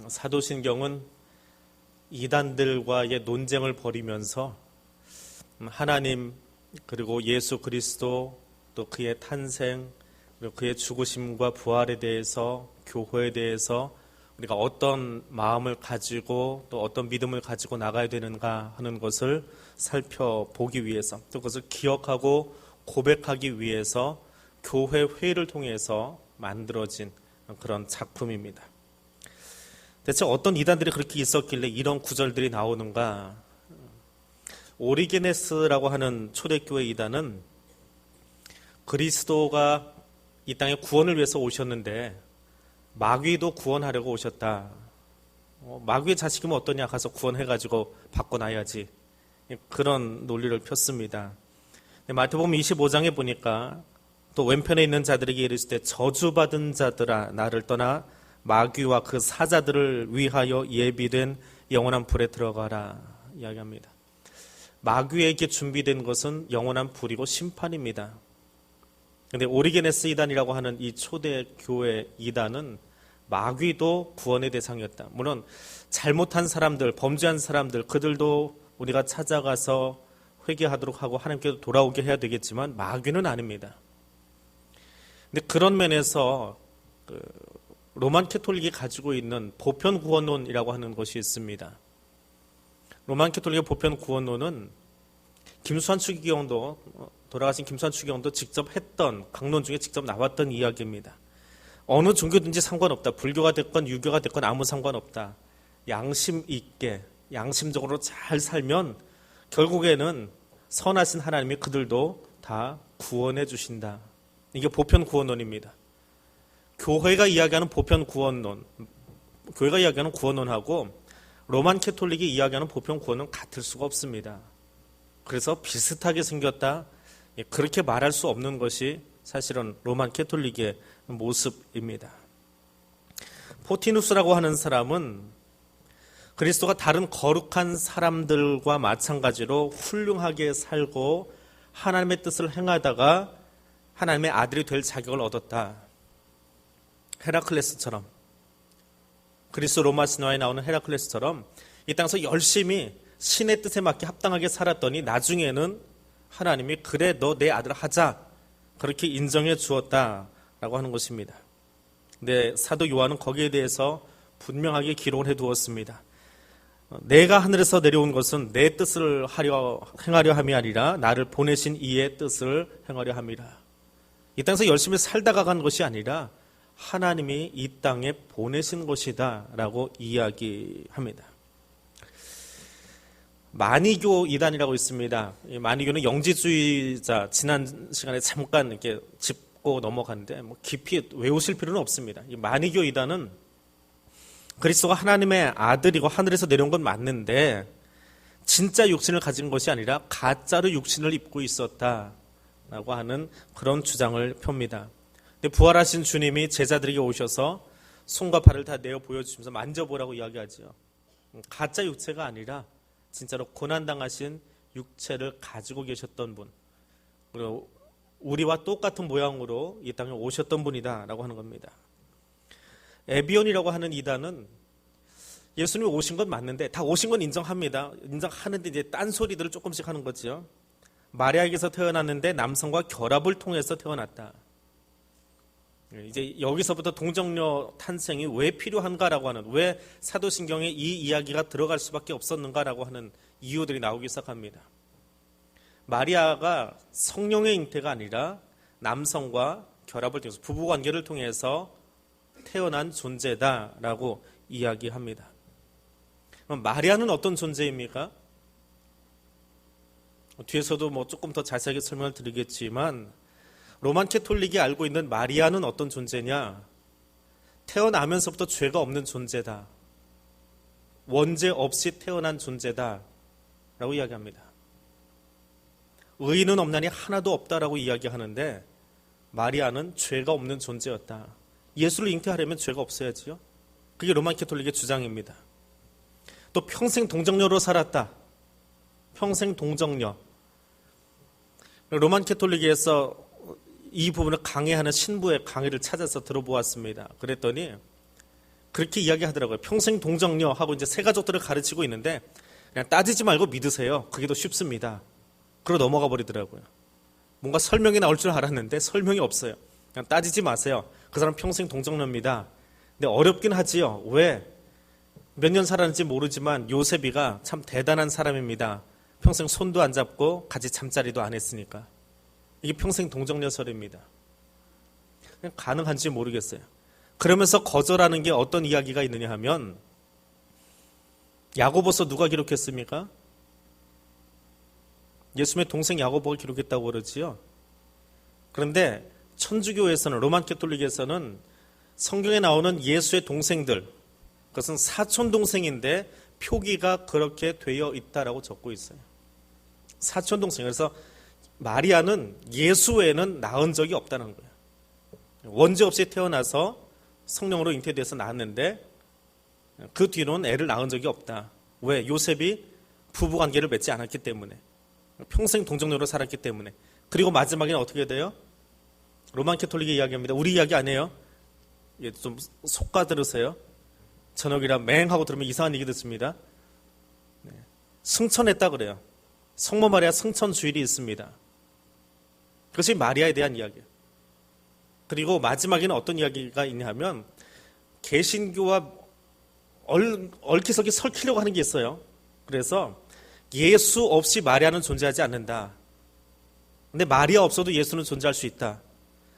사도신경은 이단들과의 논쟁을 벌이면서 하나님 그리고 예수 그리스도 또 그의 탄생 그리고 그의 죽으심과 부활에 대해서 교회에 대해서 우리가 어떤 마음을 가지고 또 어떤 믿음을 가지고 나가야 되는가 하는 것을 살펴보기 위해서 또 그것을 기억하고 고백하기 위해서 교회 회의를 통해서 만들어진 그런 작품입니다. 대체 어떤 이단들이 그렇게 있었길래 이런 구절들이 나오는가? 오리게네스라고 하는 초대교회 이단은 그리스도가 이 땅에 구원을 위해서 오셨는데 마귀도 구원하려고 오셨다. 마귀의 자식이면 어떠냐? 가서 구원해가지고 바꿔놔야지. 그런 논리를 폈습니다. 마태복음 25장에 보니까 또 왼편에 있는 자들에게 이르실 때 저주받은 자들아 나를 떠나 마귀와 그 사자들을 위하여 예비된 영원한 불에 들어가라 이야기합니다. 마귀에게 준비된 것은 영원한 불이고 심판입니다. 그런데 오리게네스 이단이라고 하는 이 초대 교회 이단은 마귀도 구원의 대상이었다. 물론 잘못한 사람들, 범죄한 사람들 그들도 우리가 찾아가서 회개하도록 하고 하나님께로 돌아오게 해야 되겠지만 마귀는 아닙니다. 근데 그런 면에서 로만 캐톨릭이 가지고 있는 보편 구원론이라고 하는 것이 있습니다. 로만 캐톨릭의 보편 구원론은 김수환 추기경도 돌아가신 김수환 추기경도 직접 했던 강론 중에 직접 나왔던 이야기입니다. 어느 종교든지 상관없다. 불교가 됐건 유교가 됐건 아무 상관없다. 양심 있게 양심적으로 잘 살면 결국에는 선하신 하나님이 그들도 다 구원해 주신다. 이게 보편 구원론입니다. 교회가 이야기하는 보편 구원론, 교회가 이야기하는 구원론하고 로만 캐톨릭이 이야기하는 보편 구원은 같을 수가 없습니다. 그래서 비슷하게 생겼다. 그렇게 말할 수 없는 것이 사실은 로만 캐톨릭의 모습입니다. 포티누스라고 하는 사람은 그리스도가 다른 거룩한 사람들과 마찬가지로 훌륭하게 살고 하나님의 뜻을 행하다가 하나님의 아들이 될 자격을 얻었다. 헤라클레스처럼, 그리스 로마 신화에 나오는 헤라클레스처럼 이 땅에서 열심히 신의 뜻에 맞게 합당하게 살았더니 나중에는 하나님이 그래 너 내 아들 하자 그렇게 인정해 주었다라고 하는 것입니다. 근데 사도 요한은 거기에 대해서 분명하게 기록을 해두었습니다. 내가 하늘에서 내려온 것은 내 뜻을 행하려 함이 아니라 나를 보내신 이의 뜻을 행하려 함이라. 이 땅에서 열심히 살다가 간 것이 아니라 하나님이 이 땅에 보내신 것이다 라고 이야기합니다. 마니교 이단이라고 있습니다. 이 마니교는 영지주의자, 지난 시간에 잠깐 이렇게 짚고 넘어갔는데 깊이 외우실 필요는 없습니다. 이 마니교 이단은 그리스도가 하나님의 아들이고 하늘에서 내려온 건 맞는데 진짜 육신을 가진 것이 아니라 가짜로 육신을 입고 있었다라고 하는 그런 주장을 펴니다. 근데 부활하신 주님이 제자들에게 오셔서 손과 발을 다 내어 보여주시면서 만져보라고 이야기하죠. 가짜 육체가 아니라 진짜로 고난당하신 육체를 가지고 계셨던 분, 그리고 우리와 똑같은 모양으로 이 땅에 오셨던 분이다라고 하는 겁니다. 에비온이라고 하는 이단은 예수님이 오신 건 맞는데 다 오신 건 인정합니다. 인정하는데 이제 딴소리들을 조금씩 하는 거죠. 마리아에게서 태어났는데 남성과 결합을 통해서 태어났다. 이제 여기서부터 동정녀 탄생이 왜 필요한가라고 하는, 왜 사도신경에 이 이야기가 들어갈 수밖에 없었는가라고 하는 이유들이 나오기 시작합니다. 마리아가 성령의 잉태가 아니라 남성과 결합을 통해서 부부관계를 통해서 태어난 존재다라고 이야기합니다. 그럼 마리아는 어떤 존재입니까? 뒤에서도 조금 더 자세하게 설명을 드리겠지만 로만 캐톨릭이 알고 있는 마리아는 어떤 존재냐? 태어나면서부터 죄가 없는 존재다. 원죄 없이 태어난 존재다 라고 이야기합니다. 의인은 없나니 하나도 없다라고 이야기하는데 마리아는 죄가 없는 존재였다. 예수를 잉태하려면 죄가 없어야지요. 그게 로만 캐톨릭의 주장입니다. 또 평생 동정녀로 살았다. 평생 동정녀. 로만 캐톨릭에서 이 부분을 강해하는 신부의 강의를 찾아서 들어보았습니다. 그랬더니 그렇게 이야기하더라고요. 평생 동정녀 하고 이제 세 가족들을 가르치고 있는데 그냥 따지지 말고 믿으세요. 그게 더 쉽습니다. 그러고 넘어가 버리더라고요. 뭔가 설명이 나올 줄 알았는데 설명이 없어요. 그냥 따지지 마세요. 그 사람 평생 동정녀입니다. 근데 어렵긴 하지요. 왜? 몇 년 살았는지 모르지만 요셉이가 참 대단한 사람입니다. 평생 손도 안 잡고 같이 잠자리도 안 했으니까. 이게 평생 동정녀설입니다. 그냥 가능한지 모르겠어요. 그러면서 거절하는 게 어떤 이야기가 있느냐 하면 야고보서 누가 기록했습니까? 예수님의 동생 야고보가 기록했다고 그러지요. 그런데 천주교에서는, 로만 캐톨릭에서는 성경에 나오는 예수의 동생들, 그것은 사촌 동생인데 표기가 그렇게 되어 있다라고 적고 있어요. 사촌 동생. 그래서 마리아는 예수 외에는 낳은 적이 없다는 거예요. 원죄 없이 태어나서 성령으로 잉태돼서 낳았는데 그 뒤로는 애를 낳은 적이 없다. 왜? 요셉이 부부관계를 맺지 않았기 때문에, 평생 동정녀로 살았기 때문에. 그리고 마지막에는 어떻게 돼요? 로만 캐톨릭의 이야기입니다. 우리 이야기 아니에요. 좀 속가 들으세요. 저녁이라 맹하고 들으면 이상한 얘기 듣습니다. 승천했다 그래요. 성모 마리아 승천 주일이 있습니다. 그것이 마리아에 대한 이야기예요. 그리고 마지막에는 어떤 이야기가 있냐면 개신교와 얽히설키 설키려고 하는 게 있어요. 그래서 예수 없이 마리아는 존재하지 않는다. 근데 마리아 없어도 예수는 존재할 수 있다.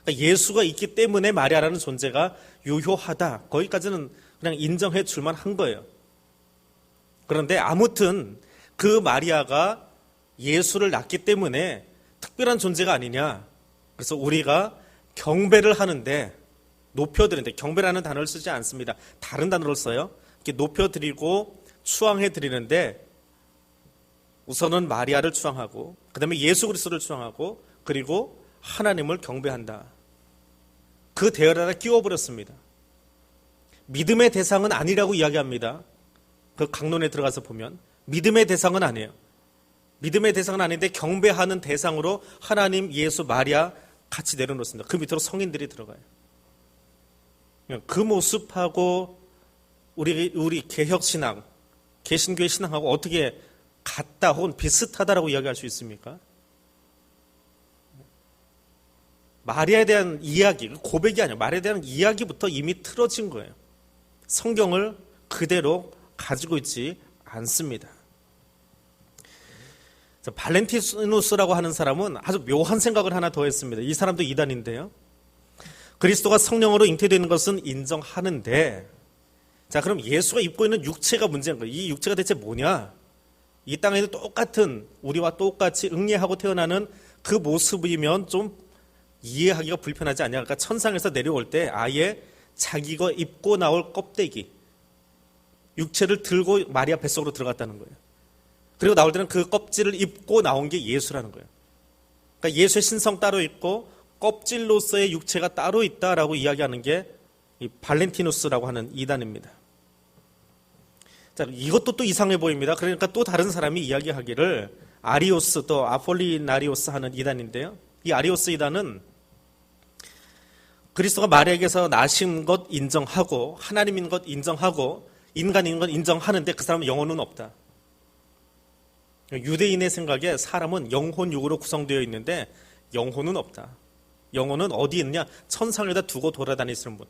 그러니까 예수가 있기 때문에 마리아라는 존재가 유효하다. 거기까지는 그냥 인정해 줄만 한 거예요. 그런데 아무튼 그 마리아가 예수를 낳기 때문에 특별한 존재가 아니냐. 그래서 우리가 경배를 하는데, 높여드리는데, 경배라는 단어를 쓰지 않습니다. 다른 단어를 써요. 이렇게 높여드리고 추앙해드리는데 우선은 마리아를 추앙하고 그 다음에 예수 그리스도를 추앙하고 그리고 하나님을 경배한다. 그 대열에다 끼워버렸습니다. 믿음의 대상은 아니라고 이야기합니다. 그 강론에 들어가서 보면 믿음의 대상은 아니에요. 믿음의 대상은 아닌데 경배하는 대상으로 하나님, 예수, 마리아 같이 내려놓습니다. 그 밑으로 성인들이 들어가요. 그 모습하고 우리 개혁신앙, 개신교의 신앙하고 어떻게 같다 혹은 비슷하다라고 이야기할 수 있습니까? 마리아에 대한 이야기, 고백이 아니에요. 마리아에 대한 이야기부터 이미 틀어진 거예요. 성경을 그대로 가지고 있지 않습니다. 발렌티누스라고 하는 사람은 아주 묘한 생각을 하나 더 했습니다. 이 사람도 이단인데요. 그리스도가 성령으로 잉태되는 것은 인정하는데, 자, 그럼 예수가 입고 있는 육체가 문제인 거예요. 이 육체가 대체 뭐냐? 이 땅에도 똑같은, 우리와 똑같이 응례하고 태어나는 그 모습이면 좀 이해하기가 불편하지 않냐? 그러니까 천상에서 내려올 때 아예 자기가 입고 나올 껍데기, 육체를 들고 마리아 뱃속으로 들어갔다는 거예요. 그리고 나올 때는 그 껍질을 입고 나온 게 예수라는 거예요. 그러니까 예수의 신성 따로 있고 껍질로서의 육체가 따로 있다라고 이야기하는 게 이 발렌티누스라고 하는 이단입니다. 자, 이것도 또 이상해 보입니다. 그러니까 또 다른 사람이 이야기하기를 아리오스 또 아폴리나리오스 하는 이단인데요. 이 아리오스 이단은 그리스도가 마리아에게서 나신 것 인정하고 하나님인 것 인정하고 인간인 것 인정하는데 그 사람은 영혼은 없다. 유대인의 생각에 사람은 영혼 육으로 구성되어 있는데 영혼은 없다. 영혼은 어디 있느냐? 천상에다 두고 돌아다니시는 분.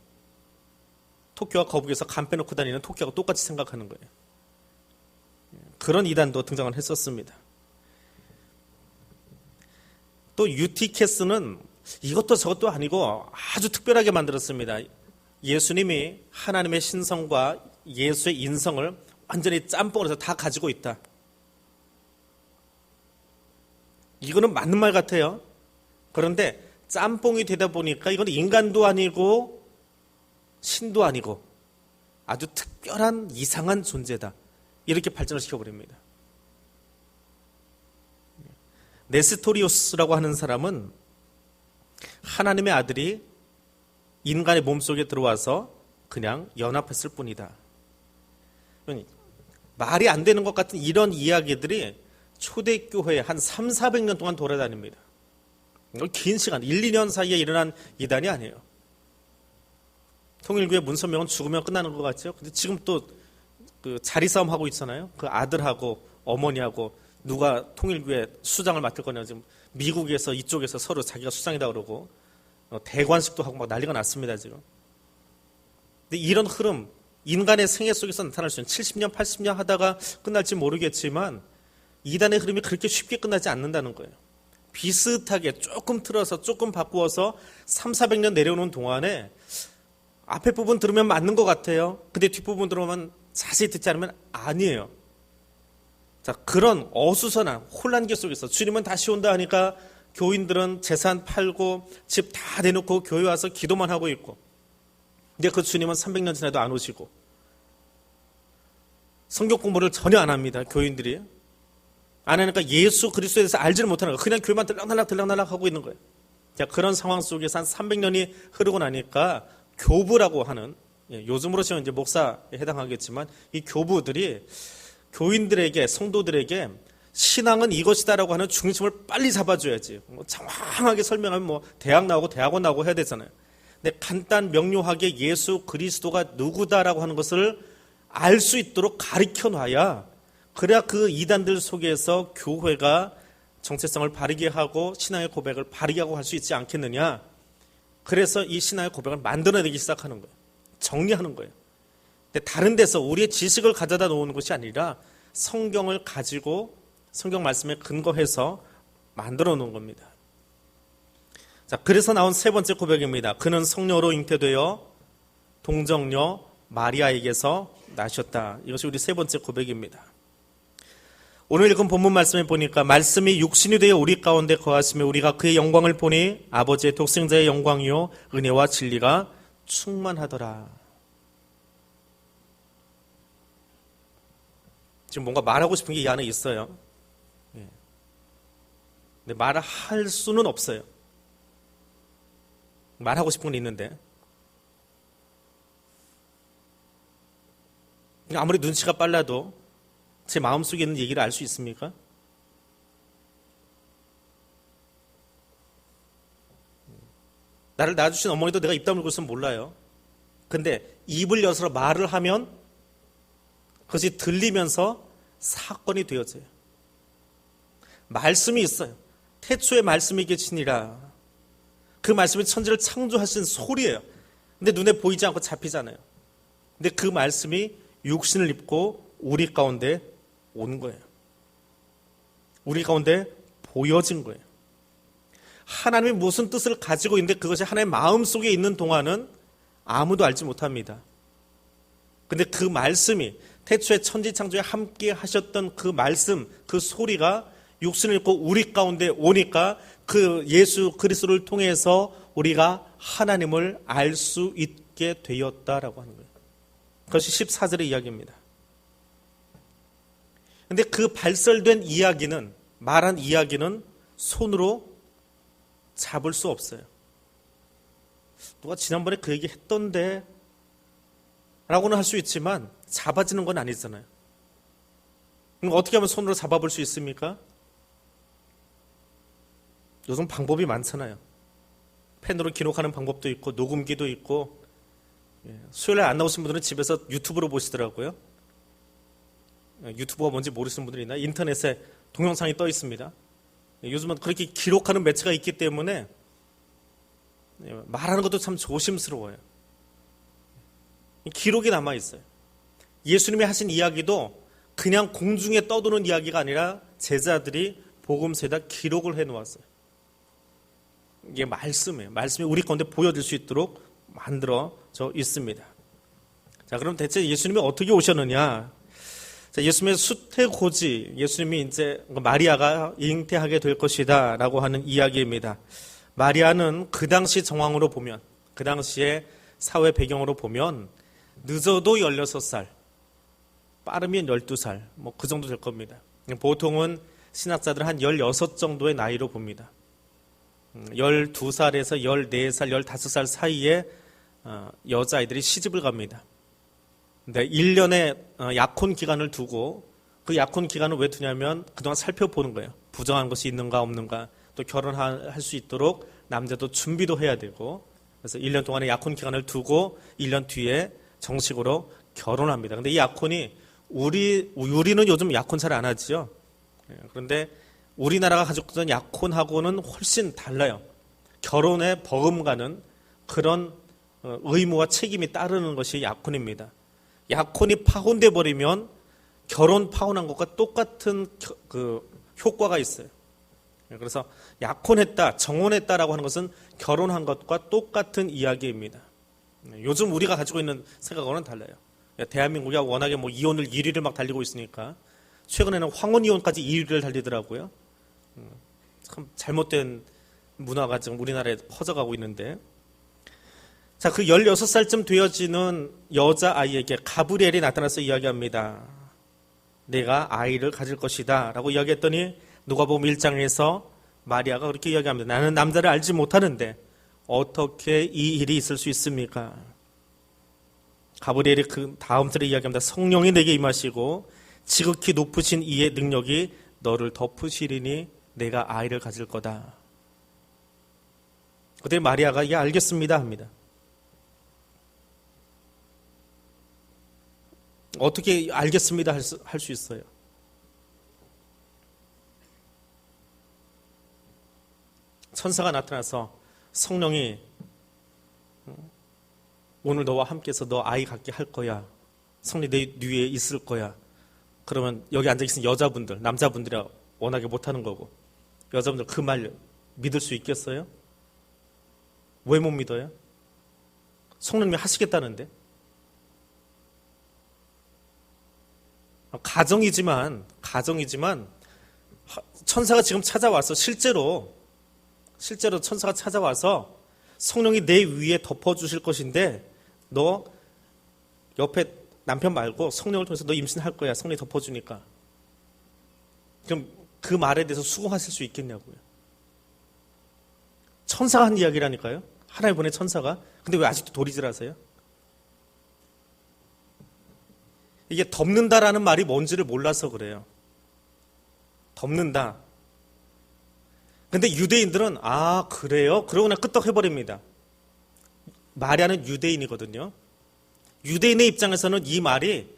토끼와 거북이에서 간 빼놓고 다니는 토끼하고 똑같이 생각하는 거예요. 그런 이단도 등장을 했었습니다. 또 유티케스는 이것도 저것도 아니고 아주 특별하게 만들었습니다. 예수님이 하나님의 신성과 예수의 인성을 완전히 짬뽕을 해서 다 가지고 있다. 이거는 맞는 말 같아요. 그런데 짬뽕이 되다 보니까 이건 인간도 아니고 신도 아니고 아주 특별한 이상한 존재다. 이렇게 발전을 시켜버립니다. 네스토리오스라고 하는 사람은 하나님의 아들이 인간의 몸속에 들어와서 그냥 연합했을 뿐이다. 말이 안 되는 것 같은 이런 이야기들이 초대교회에 한 300~400년 동안 돌아다닙니다. 긴 시간, 1~2년 사이에 일어난 이단이 아니에요. 통일교회 문선명은 죽으면 끝나는 것 같죠. 근데 지금 또 그 자리 싸움 하고 있잖아요. 그 아들하고 어머니하고 누가 통일교회 수장을 맡을 거냐. 지금 미국에서 이쪽에서 서로 자기가 수장이다 그러고 대관식도 하고 막 난리가 났습니다 지금. 근데 이런 흐름, 인간의 생애 속에서 나타날 수 있는 70년, 80년 하다가 끝날지 모르겠지만 이단의 흐름이 그렇게 쉽게 끝나지 않는다는 거예요. 비슷하게 조금 틀어서 조금 바꾸어서 3, 400년 내려오는 동안에 앞에 부분 들으면 맞는 것 같아요. 근데 뒷부분 들으면 자세히 듣지 않으면 아니에요. 자, 그런 어수선한 혼란기 속에서 주님은 다시 온다 하니까 교인들은 재산 팔고 집 다 내놓고 교회 와서 기도만 하고 있고, 근데 그 주님은 300년 지나도 안 오시고 성경 공부를 전혀 안 합니다. 교인들이 안 하니까 예수 그리스도에 대해서 알지를 못하는 거예요. 그냥 교회만 들락날락 하고 있는 거예요. 자, 그런 상황 속에서 한 300년이 흐르고 나니까 교부라고 하는, 요즘으로 치면 이제 목사에 해당하겠지만 이 교부들이 교인들에게, 성도들에게 신앙은 이것이다라고 하는 중심을 빨리 잡아줘야지. 장황하게 설명하면 대학 나오고 대학원 나오고 해야 되잖아요. 근데 간단 명료하게 예수 그리스도가 누구다라고 하는 것을 알 수 있도록 가르쳐 놔야, 그래야 그 이단들 속에서 교회가 정체성을 바르게 하고 신앙의 고백을 바르게 하고 할 수 있지 않겠느냐. 그래서 이 신앙의 고백을 만들어내기 시작하는 거예요. 정리하는 거예요. 근데 다른 데서 우리의 지식을 가져다 놓는 것이 아니라 성경을 가지고 성경 말씀에 근거해서 만들어 놓은 겁니다. 자, 그래서 나온 세 번째 고백입니다. 그는 성녀로 잉태되어 동정녀 마리아에게서 나셨다. 이것이 우리 세 번째 고백입니다. 오늘 읽은 본문 말씀에 보니까 말씀이 육신이 되어 우리 가운데 거하시며 우리가 그의 영광을 보니 아버지의 독생자의 영광이요 은혜와 진리가 충만하더라. 지금 뭔가 말하고 싶은 게 이 안에 있어요. 근데 말을 할 수는 없어요. 말하고 싶은 건 있는데 아무리 눈치가 빨라도 제 마음속에 있는 얘기를 알 수 있습니까? 나를 낳아주신 어머니도 내가 입 다물고 있으면 몰라요. 근데 입을 열어서 말을 하면 그것이 들리면서 사건이 되어져요. 말씀이 있어요. 태초에 말씀이 계시니라. 그 말씀이 천지를 창조하신 소리예요. 근데 눈에 보이지 않고 잡히잖아요. 근데 그 말씀이 육신을 입고 우리 가운데 온 거예요. 우리 가운데 보여진 거예요. 하나님이 무슨 뜻을 가지고 있는데 그것이 하나님의 마음속에 있는 동안은 아무도 알지 못합니다. 근데 그 말씀이 태초에 천지창조에 함께 하셨던 그 말씀, 그 소리가 육신을 입고 우리 가운데 오니까 그 예수 그리스도를 통해서 우리가 하나님을 알 수 있게 되었다라고 하는 거예요. 그것이 14절의 이야기입니다. 근데 그 발설된 이야기는, 말한 이야기는 손으로 잡을 수 없어요. 누가 지난번에 그 얘기 했던데 라고는 할 수 있지만 잡아지는 건 아니잖아요. 그럼 어떻게 하면 손으로 잡아볼 수 있습니까? 요즘 방법이 많잖아요. 펜으로 기록하는 방법도 있고 녹음기도 있고, 수요일에 안 나오신 분들은 집에서 유튜브로 보시더라고요. 유튜브가 뭔지 모르시는 분들이 있나? 인터넷에 동영상이 떠 있습니다. 요즘은 그렇게 기록하는 매체가 있기 때문에 말하는 것도 참 조심스러워요. 기록이 남아있어요. 예수님이 하신 이야기도 그냥 공중에 떠도는 이야기가 아니라 제자들이 복음서에다 기록을 해놓았어요. 이게 말씀이에요. 말씀이 우리 가운데 보여질 수 있도록 만들어져 있습니다. 자, 그럼 대체 예수님이 어떻게 오셨느냐? 자, 예수님의 수태고지, 예수님이 이제 마리아가 잉태하게 될 것이다 라고 하는 이야기입니다. 마리아는 그 당시 정황으로 보면, 그 당시의 사회 배경으로 보면 늦어도 16살, 빠르면 12살, 그 정도 될 겁니다. 보통은 신학자들은 한 16 정도의 나이로 봅니다. 12살에서 14살, 15살 사이에 여자아이들이 시집을 갑니다. 근데 1년의 약혼 기간을 두고, 그 약혼 기간을 왜 두냐면 그동안 살펴보는 거예요. 부정한 것이 있는가 없는가, 또 결혼할 수 있도록 남자도 준비도 해야 되고, 그래서 1년 동안의 약혼 기간을 두고 1년 뒤에 정식으로 결혼합니다. 근데 이 약혼이 우리는 요즘 약혼 잘 안 하지요. 그런데 우리나라가 가지고 있던 약혼하고는 훨씬 달라요. 결혼에 버금가는 그런 의무와 책임이 따르는 것이 약혼입니다. 약혼이 파혼돼 버리면 결혼 파혼한 것과 똑같은 그 효과가 있어요. 그래서 약혼했다, 정혼했다라고 하는 것은 결혼한 것과 똑같은 이야기입니다. 요즘 우리가 가지고 있는 생각과는 달라요. 대한민국이 워낙에 뭐 이혼을 1위를 막 달리고 있으니까 최근에는 황혼 이혼까지 2위를 달리더라고요. 참 잘못된 문화가 지금 우리나라에 퍼져가고 있는데, 자, 그 16살쯤 되어지는 여자아이에게 가브리엘이 나타나서 이야기합니다. 내가 아이를 가질 것이다 라고 이야기했더니 누가복음 1장에서 마리아가 그렇게 이야기합니다. 나는 남자를 알지 못하는데 어떻게 이 일이 있을 수 있습니까? 가브리엘이 그 다음 절에 이야기합니다. 성령이 내게 임하시고 지극히 높으신 이의 능력이 너를 덮으시리니 내가 아이를 가질 거다. 그때 마리아가 예 알겠습니다 합니다. 어떻게 알겠습니다 할 수 있어요? 천사가 나타나서 성령이 오늘 너와 함께해서 너 아이 갖게 할 거야. 성령이 내 위에 있을 거야. 그러면 여기 앉아계신 여자분들, 남자분들이 워낙에 못하는 거고 여자분들 그 말 믿을 수 있겠어요? 왜 못 믿어요? 성령님이 하시겠다는데. 가정이지만 천사가 지금 찾아와서 실제로 천사가 찾아와서 성령이 내 위에 덮어주실 것인데 너 옆에 남편 말고 성령을 통해서 너 임신할 거야. 성령이 덮어주니까. 그럼 그 말에 대해서 수긍하실 수 있겠냐고요. 천사가 한 이야기라니까요. 하나님 보낸 천사가. 근데 왜 아직도 도리질하세요? 이게 덮는다라는 말이 뭔지를 몰라서 그래요. 덮는다. 근데 유대인들은 아 그래요? 그러고 그냥 끄떡해버립니다. 마리아는 유대인이거든요. 유대인의 입장에서는 이 말이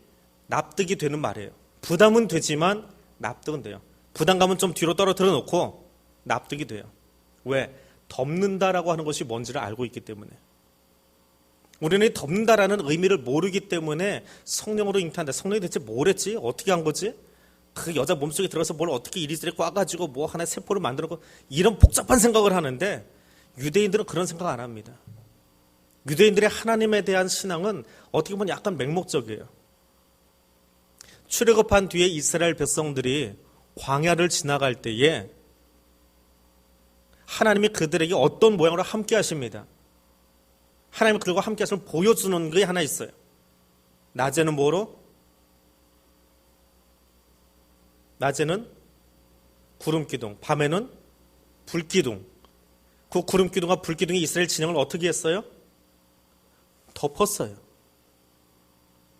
납득이 되는 말이에요. 부담은 되지만 납득은 돼요. 부담감은 좀 뒤로 떨어뜨려 놓고 납득이 돼요. 왜? 덮는다라고 하는 것이 뭔지를 알고 있기 때문에. 우리는 덮는다라는 의미를 모르기 때문에 성령으로 잉태한다. 성령이 대체 뭘 했지? 어떻게 한 거지? 그 여자 몸속에 들어가서 뭘 어떻게 이리저리 꽈가지고 뭐 하나의 세포를 만들고 이런 복잡한 생각을 하는데 유대인들은 그런 생각 안 합니다. 유대인들의 하나님에 대한 신앙은 어떻게 보면 약간 맹목적이에요. 출애굽한 뒤에 이스라엘 백성들이 광야를 지나갈 때에 하나님이 그들에게 어떤 모양으로 함께 하십니다. 하나님이 그들과 함께 하시면 보여주는 게 하나 있어요. 낮에는 뭐로? 낮에는 구름기둥, 밤에는 불기둥. 그 구름기둥과 불기둥이 이스라엘 진영을 어떻게 했어요? 덮었어요.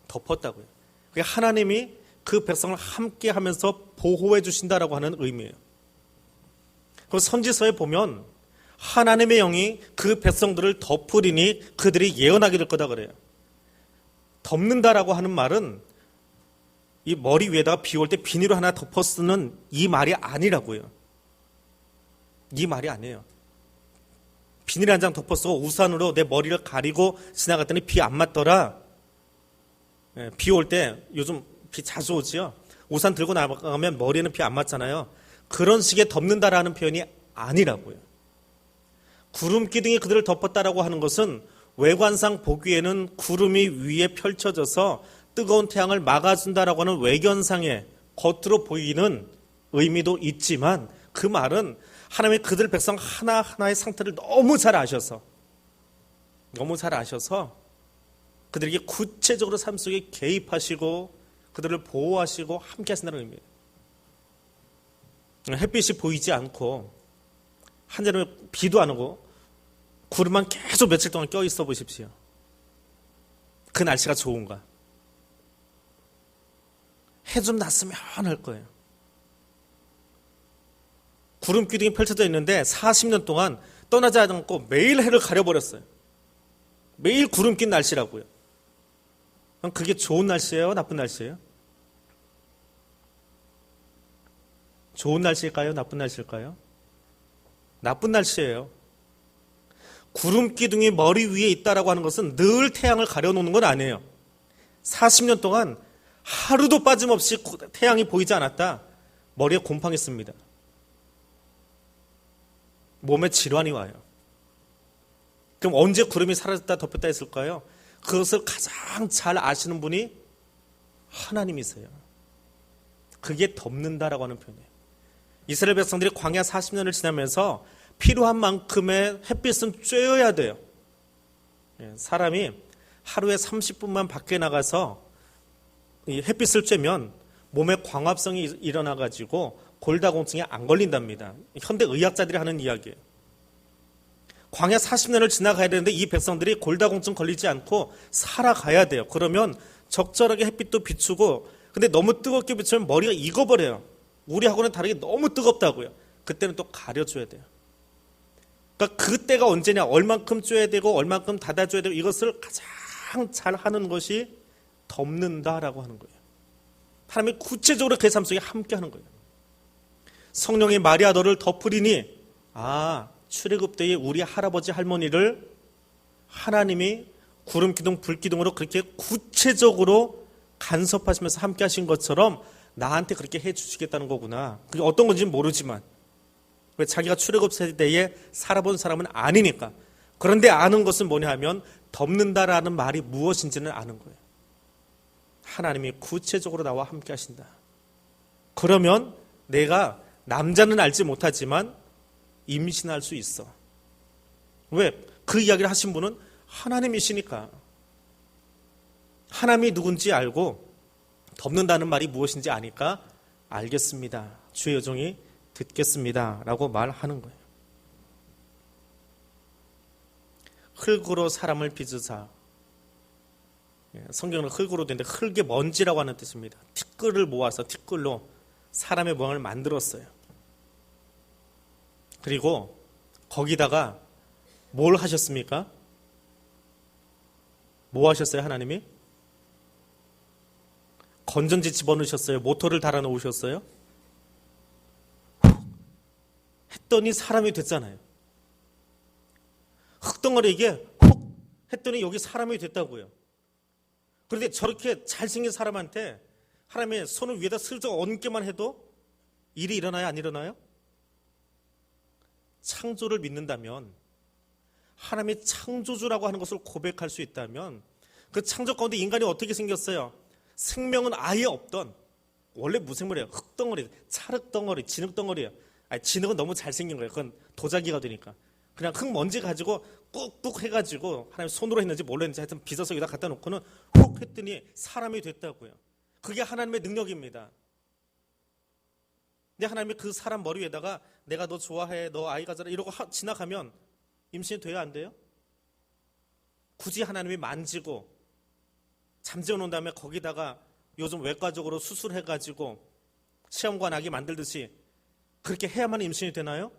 덮었다고요. 그게 하나님이 그 백성을 함께 하면서 보호해 주신다라고 하는 의미예요. 그 선지서에 보면 하나님의 영이 그 백성들을 덮으리니 그들이 예언하게 될 거다 그래요. 덮는다라고 하는 말은 이 머리 위에다가 비 올 때 비닐로 하나 덮어 쓰는 이 말이 아니라고요. 이 말이 아니에요. 비닐 한 장 덮어서 우산으로 내 머리를 가리고 지나갔더니 비 안 맞더라. 비 올 때 요즘 비 자주 오지요. 우산 들고 나가면 머리에는 비 안 맞잖아요. 그런 식의 덮는다라는 표현이 아니라고요. 구름 기둥이 그들을 덮었다라고 하는 것은 외관상 보기에는 구름이 위에 펼쳐져서 뜨거운 태양을 막아준다라고 하는 외견상의 겉으로 보이는 의미도 있지만 그 말은 하나님이 그들 백성 하나하나의 상태를 너무 잘 아셔서 그들에게 구체적으로 삶 속에 개입하시고 그들을 보호하시고 함께 하신다는 의미예요. 햇빛이 보이지 않고 한여름에 비도 안 오고 구름만 계속 며칠 동안 껴있어 보십시오. 그 날씨가 좋은가? 해 좀 났으면 할 거예요. 구름 기둥이 펼쳐져 있는데 40년 동안 떠나지 않고 매일 해를 가려버렸어요. 매일 구름 낀 날씨라고요. 그럼 그게 좋은 날씨예요? 나쁜 날씨예요? 좋은 날씨일까요? 나쁜 날씨일까요? 나쁜 날씨예요. 구름 기둥이 머리 위에 있다라고 하는 것은 늘 태양을 가려놓는 건 아니에요. 40년 동안 하루도 빠짐없이 태양이 보이지 않았다. 머리에 곰팡이 씁니다. 몸에 질환이 와요. 그럼 언제 구름이 사라졌다 덮였다 했을까요? 그것을 가장 잘 아시는 분이 하나님이세요. 그게 덮는다라고 하는 표현이에요. 이스라엘 백성들이 광야 40년을 지나면서 필요한 만큼의 햇빛은 쬐어야 돼요. 사람이 하루에 30분만 밖에 나가서 이 햇빛을 쬐면 몸에 광합성이 일어나가지고 골다공증에 안 걸린답니다. 현대 의학자들이 하는 이야기예요. 광야 40년을 지나가야 되는데 이 백성들이 골다공증 걸리지 않고 살아가야 돼요. 그러면 적절하게 햇빛도 비추고, 근데 너무 뜨겁게 비추면 머리가 익어버려요. 우리하고는 다르게 너무 뜨겁다고요. 그때는 또 가려줘야 돼요. 그러니까 그때가 언제냐, 얼만큼 쬐야 되고 얼만큼 닫아줘야 되고, 이것을 가장 잘 하는 것이 덮는다라고 하는 거예요. 하나님이 구체적으로 그 삶 속에 함께 하는 거예요. 성령이 마리아 너를 덮으리니, 출애굽 때에 우리 할아버지 할머니를 하나님이 구름 기둥 불 기둥으로 그렇게 구체적으로 간섭하시면서 함께 하신 것처럼 나한테 그렇게 해 주시겠다는 거구나. 그게 어떤 건지는 모르지만, 왜 자기가 출애굽 세대에 살아본 사람은 아니니까. 그런데 아는 것은 뭐냐 하면 덮는다라는 말이 무엇인지는 아는 거예요. 하나님이 구체적으로 나와 함께 하신다. 그러면 내가 남자는 알지 못하지만 임신할 수 있어. 왜? 그 이야기를 하신 분은 하나님이시니까. 하나님이 누군지 알고 덮는다는 말이 무엇인지 아니까 알겠습니다. 주의 여종이 듣겠습니다. 라고 말하는 거예요. 흙으로 사람을 빚으사. 성경은 흙으로 되는데 흙의 먼지라고 하는 뜻입니다. 티끌을 모아서 티끌로 사람의 모양을 만들었어요. 그리고 거기다가 뭘 하셨습니까? 뭐 하셨어요, 하나님이? 건전지 집어넣으셨어요? 모터를 달아놓으셨어요? 했더니 사람이 됐잖아요. 흙덩어리에게 훅 했더니 여기 사람이 됐다고요. 그런데 저렇게 잘생긴 사람한테 하나님의 손을 위에다 슬쩍 얹기만 해도 일이 일어나요, 안 일어나요? 창조를 믿는다면, 하나님의 창조주라고 하는 것을 고백할 수 있다면, 그 창조 가운데 인간이 어떻게 생겼어요? 생명은 아예 없던, 원래 무생물이에요. 흙덩어리, 찰흙덩어리, 진흙덩어리예요. 진흙은 너무 잘생긴 거예요. 그건 도자기가 되니까. 그냥 흙먼지 가지고 꾹꾹 해가지고 하나님 손으로 했는지 뭘로 했는지 하여튼 빚어서 여기다 갖다 놓고는 훅 했더니 사람이 됐다고요. 그게 하나님의 능력입니다. 근데 하나님이 그 사람 머리 위에다가 내가 너 좋아해, 너 아이 가져라 이러고 지나가면 임신이 돼야 안 돼요? 굳이 하나님이 만지고 잠재워 놓은 다음에 거기다가 요즘 외과적으로 수술해가지고 시험관 아기 만들듯이 그렇게 해야만 임신이 되나요?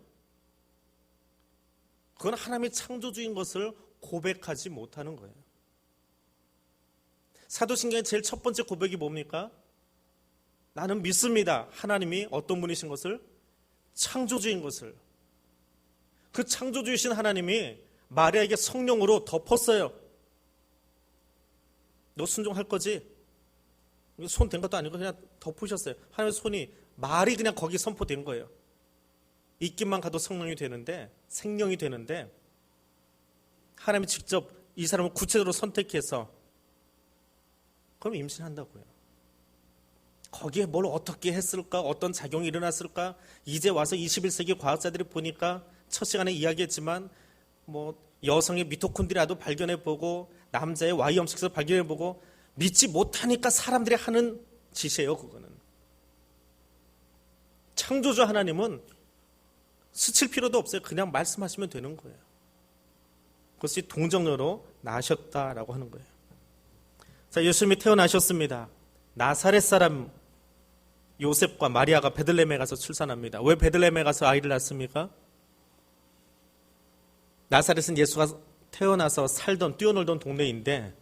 그건 하나님이 창조주인 것을 고백하지 못하는 거예요. 사도신경의 제일 첫 번째 고백이 뭡니까? 나는 믿습니다. 하나님이 어떤 분이신 것을? 창조주인 것을. 그 창조주이신 하나님이 마리아에게 성령으로 덮었어요. 너 순종할 거지? 손 댄 것도 아니고 그냥 덮으셨어요. 하나님의 손이 말이 그냥 거기 선포된 거예요. 있기만 가도 성령이 되는데, 생명이 되는데, 하나님이 직접 이 사람을 구체적으로 선택해서 그럼 임신한다고요. 거기에 뭘 어떻게 했을까? 어떤 작용이 일어났을까? 이제 와서 21세기 과학자들이 보니까 첫 시간에 이야기했지만 여성의 미토콘드리아도 발견해보고 남자의 Y 염색도 발견해보고 믿지 못하니까 사람들이 하는 짓이에요. 그거는. 창조주 하나님은 스칠 필요도 없어요. 그냥 말씀하시면 되는 거예요. 그것이 동정녀로 나셨다라고 하는 거예요. 자, 예수님이 태어나셨습니다. 나사렛 사람 요셉과 마리아가 베들레헴에 가서 출산합니다. 왜 베들레헴에 가서 아이를 낳습니까? 나사렛은 예수가 태어나서 살던 뛰어놀던 동네인데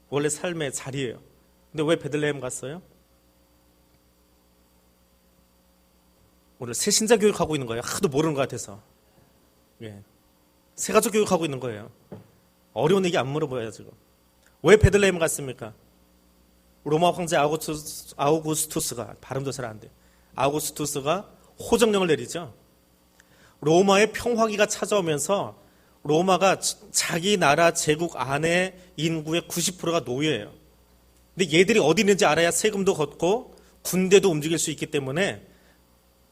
원래 삶의 자리예요. 근데 왜 베들레헴 갔어요? 오늘 새신자 교육하고 있는 거예요. 하도 모르는 것 같아서. 예. 새가족 교육하고 있는 거예요. 어려운 얘기 안 물어봐요 지금. 왜 베들레헴 갔습니까? 로마 황제 아우구스투스가, 발음도 잘 안 돼요. 아우구스투스가 호정령을 내리죠. 로마의 평화기가 찾아오면서 로마가 자기 나라 제국 안에 인구의 90%가 노예예요. 근데 얘들이 어디 있는지 알아야 세금도 걷고 군대도 움직일 수 있기 때문에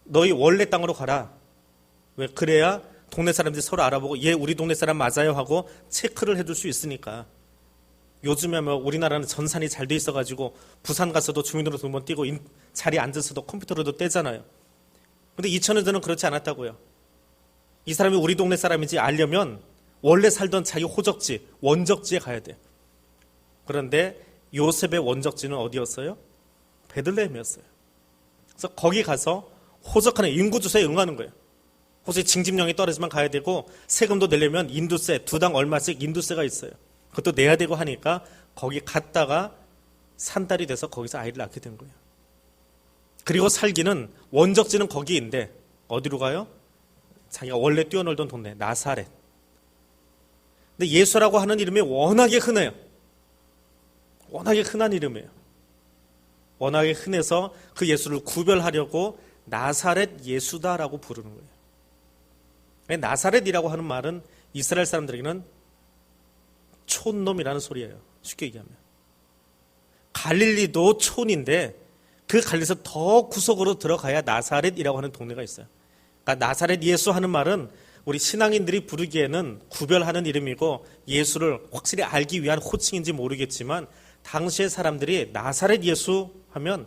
너희 원래 땅으로 가라. 왜? 그래야 동네 사람들이 서로 알아보고 얘 우리 동네 사람 맞아요 하고 체크를 해줄 수 있으니까. 요즘에 뭐 우리나라는 전산이 잘 돼 있어가지고 부산 가서도 주민등록 등본 띄고 자리에 앉아서도 컴퓨터로도 떼잖아요. 근데 2000년 전은 그렇지 않았다고요. 이 사람이 우리 동네 사람인지 알려면 원래 살던 자기 호적지, 원적지에 가야 돼. 그런데 요셉의 원적지는 어디였어요? 베들레헴이었어요. 그래서 거기 가서 호적하는 인구조사에 응하는 거예요. 혹시 징집령이 떨어지면 가야 되고 세금도 내려면 인두세, 2당 얼마씩 인두세가 있어요. 그것도 내야 되고 하니까 거기 갔다가 산딸이 돼서 거기서 아이를 낳게 된 거예요. 그리고 살기는 원적지는 거기인데 어디로 가요? 자기가 원래 뛰어놀던 동네 나사렛. 근데 예수라고 하는 이름이 워낙에 흔해요. 워낙에 흔한 이름이에요. 워낙에 흔해서 그 예수를 구별하려고 나사렛 예수다라고 부르는 거예요. 나사렛이라고 하는 말은 이스라엘 사람들에게는 촌놈이라는 소리예요. 쉽게 얘기하면. 갈릴리도 촌인데 그 갈릴리에서 더 구석으로 들어가야 나사렛이라고 하는 동네가 있어요. 그러니까 나사렛 예수 하는 말은 우리 신앙인들이 부르기에는 구별하는 이름이고 예수를 확실히 알기 위한 호칭인지 모르겠지만 당시의 사람들이 나사렛 예수 하면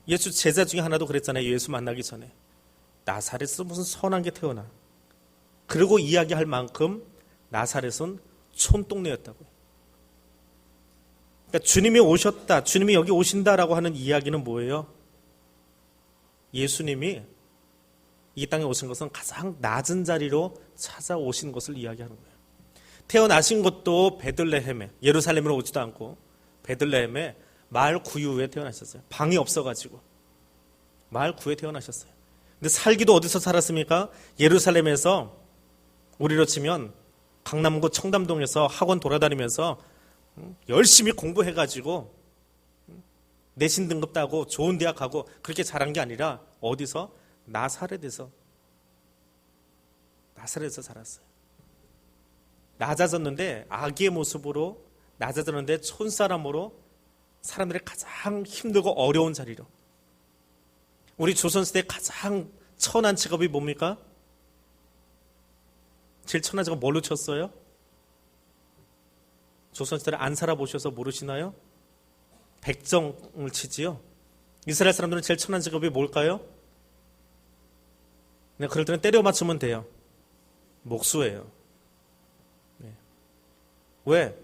예수 제자 중에 하나도 그랬잖아요. 예수 만나기 전에. 나사렛에서 무슨 선한 게 태어나. 그리고 이야기할 만큼 나사렛은 촌동네였다고요. 그러니까 주님이 오셨다, 주님이 여기 오신다라고 하는 이야기는 뭐예요? 예수님이 이 땅에 오신 것은 가장 낮은 자리로 찾아오신 것을 이야기하는 거예요. 태어나신 것도 베들레헴에, 예루살렘으로 오지도 않고 베들레헴에 마을 구유에 태어나셨어요. 방이 없어가지고 마을 구에 태어나셨어요. 근데 살기도 어디서 살았습니까? 예루살렘에서 우리로 치면 강남구 청담동에서 학원 돌아다니면서 열심히 공부해가지고 내신 등급 따고 좋은 대학 가고 그렇게 잘한 게 아니라 어디서? 나사렛에서 살았어요. 낮아졌는데 아기의 모습으로 낮아졌는데 촌사람으로 사람들의 가장 힘들고 어려운 자리로. 우리 조선시대 가장 천한 직업이 뭡니까? 제일 천한 직업 뭘로 쳤어요? 조선시대를 안 살아보셔서 모르시나요? 백정을 치지요. 이스라엘 사람들은 제일 천한 직업이 뭘까요? 그냥 그럴 때는 때려 맞추면 돼요. 목수예요. 네. 왜?